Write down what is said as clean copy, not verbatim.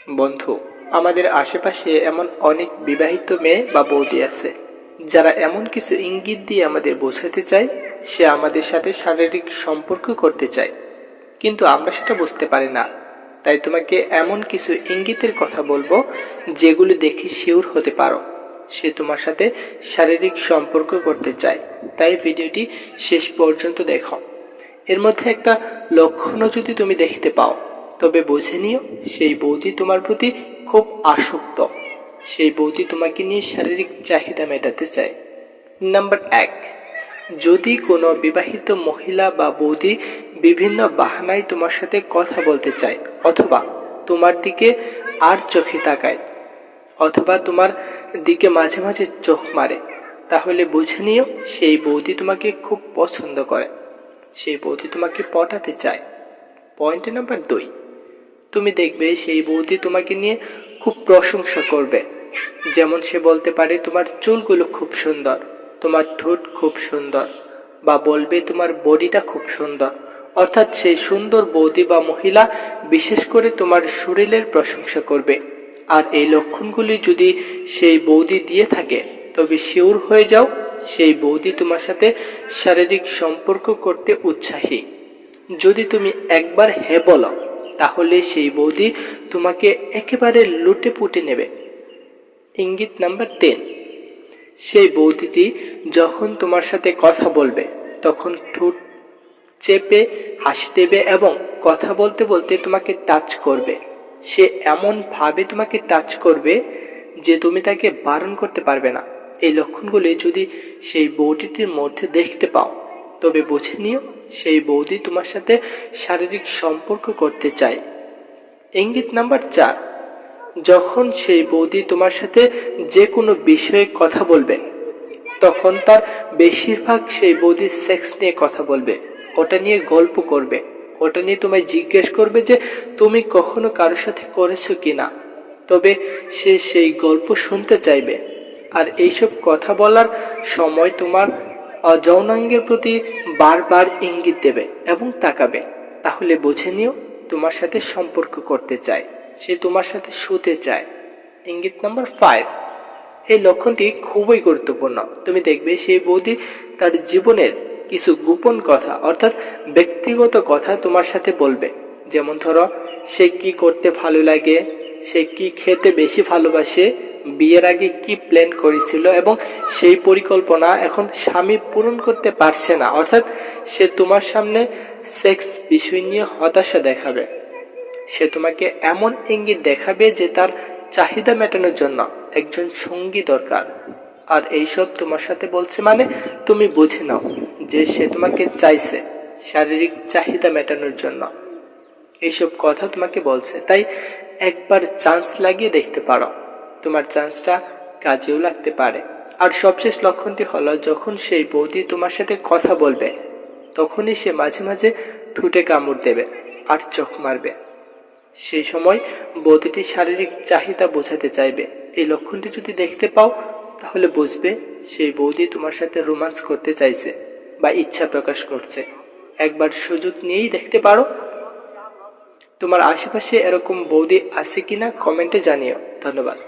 বন্ধু, আমাদের আশেপাশে এমন অনেক বিবাহিত মেয়ে বা বৌদি আছে যারা এমন কিছু ইঙ্গিত দিয়ে আমাদের বোঝাতে চায় সে আমাদের সাথে শারীরিক সম্পর্ক করতে চায়, কিন্তু আমরা সেটা বুঝতে পারি না। তাই তোমাকে এমন কিছু ইঙ্গিতের কথা বলবো যেগুলো দেখে শিওর হতে পারো সে তোমার সাথে শারীরিক সম্পর্ক করতে চায়। তাই ভিডিওটি শেষ পর্যন্ত দেখো। এর মধ্যে একটা লক্ষণও যদি তুমি দেখতে পাও তবে বুঝে নিও সেই বৌদি তোমার প্রতি খুব আসক্ত, সেই বৌদি তোমাকে নিয়ে শারীরিক চাহিদা মেটাতে চায়। নাম্বার 1, যদি কোনো বিবাহিত মহিলা বা বৌদি বিভিন্ন বাহানায় তোমার সাথে কথা বলতে চায়, অথবা তোমার দিকে আর চোখে তাকায়, অথবা তোমার দিকে মাঝে মাঝে চোখ মারে, তাহলে বুঝে নিও সেই বৌদি তোমাকে খুব পছন্দ করে, সেই বৌদি তোমাকে পটাতে চায়। পয়েন্ট নাম্বার 2, তুমি দেখবে সেই বৌদি তোমাকে নিয়ে খুব প্রশংসা করবে। যেমন সে বলতে পারে তোমার চুলগুলো খুব সুন্দর, তোমার ঠোঁট খুব সুন্দর, বা বলবে তোমার বডিটা খুব সুন্দর। অর্থাৎ সেই সুন্দর বৌদি বা মহিলা বিশেষ করে তোমার শরীরের প্রশংসা করবে। আর এই লক্ষণগুলি যদি সেই বৌদি দিয়ে থাকে তবে শিওর হয়ে যাও সেই বৌদি তোমার সাথে শারীরিক সম্পর্ক করতে উৎসাহী। যদি তুমি একবার হ্যাঁ বলো তাহলে সেই বৌদি তোমাকে একেবারে লুটে পুটে নেবে। ইঙ্গিত নাম্বার 3, সেই বৌদিটি যখন তোমার সাথে কথা বলবে তখন ঠোঁট চেপে হাসি দেবে এবং কথা বলতে বলতে তোমাকে টাচ করবে। সে এমন ভাবে তোমাকে টাচ করবে যে তুমি তাকে বারণ করতে পারবে না। এই লক্ষণগুলি যদি সেই বৌদিটির মধ্যে দেখতে পাও তবে বুঝে নিও সেই বৌদি তোমার সাথে শারীরিক সম্পর্ক করতে চায়। ইঙ্গিত নাম্বার 4, যখন সেই বৌদি তোমার সাথে যে কোনো বিষয়ে কথা বলবে তখন তার বেশিরভাগ সেই বৌদি সেক্স নিয়ে কথা বলবে, ওটা নিয়ে গল্প করবে, ওটা নিয়ে তোমায় জিজ্ঞেস করবে যে তুমি কখনো কারোর সাথে করেছো কিনা, তবে সে সেই গল্প শুনতে চাইবে। আর এইসব কথা বলার সময় তোমার যৌনাঙ্গের প্রতি বারবার ইঙ্গিত দেবে এবং তাকাবে, তাহলে বুঝে নিও তোমার সাথে সম্পর্ক করতে চায়, সে তোমার সাথে শুতে চায়। ইঙ্গিত নাম্বার 5, এই লক্ষণটি খুবই গুরুত্বপূর্ণ। তুমি দেখবে সেই বৌদি তার জীবনের কিছু গোপন কথা অর্থাৎ ব্যক্তিগত কথা তোমার সাথে বলবে। যেমন ধরো সে কি করতে ভালো লাগে, সে কি খেতে বেশি ভালোবাসে, বিয়ের আগে কি প্ল্যান করেছিল এবং সেই পরিকল্পনা এখন স্বামী পূরণ করতে পারছে না, অর্থাৎ সে তোমার সামনে সেক্স বিষয় নিয়ে হতাশা দেখাবে। সে তোমাকে এমন ইঙ্গিত দেখাবে যে তার চাহিদা মেটানোর জন্য একজন সঙ্গী দরকার। আর এইসব তোমার সাথে বলছে মানে তুমি বুঝে নাও যে সে তোমাকে চাইছে শারীরিক চাহিদা মেটানোর জন্য, এইসব কথা তোমাকে বলছে। তাই একবার চান্স লাগিয়ে দেখতে পারো, তোমার চান্সটা কাজেও লাগতে পারে। আর সবশেষ লক্ষণটি হলো যখন সেই বৌদি তোমার সাথে কথা বলবে তখনই সে মাঝে মাঝে ঠোঁটে কামড় দেবে আর চোখ মারবে। সেই সময় বৌদিটি শারীরিক চাহিদা বোঝাতে চাইবে। এই লক্ষণটি যদি দেখতে পাও তাহলে বুঝবে সেই বৌদি তোমার সাথে রোমান্স করতে চাইছে বা ইচ্ছা প্রকাশ করছে। একবার সুযোগ নিয়েই দেখতে পারো। তোমার আশেপাশে এরকম বৌদি আছে কিনা কমেন্টে জানিও। ধন্যবাদ।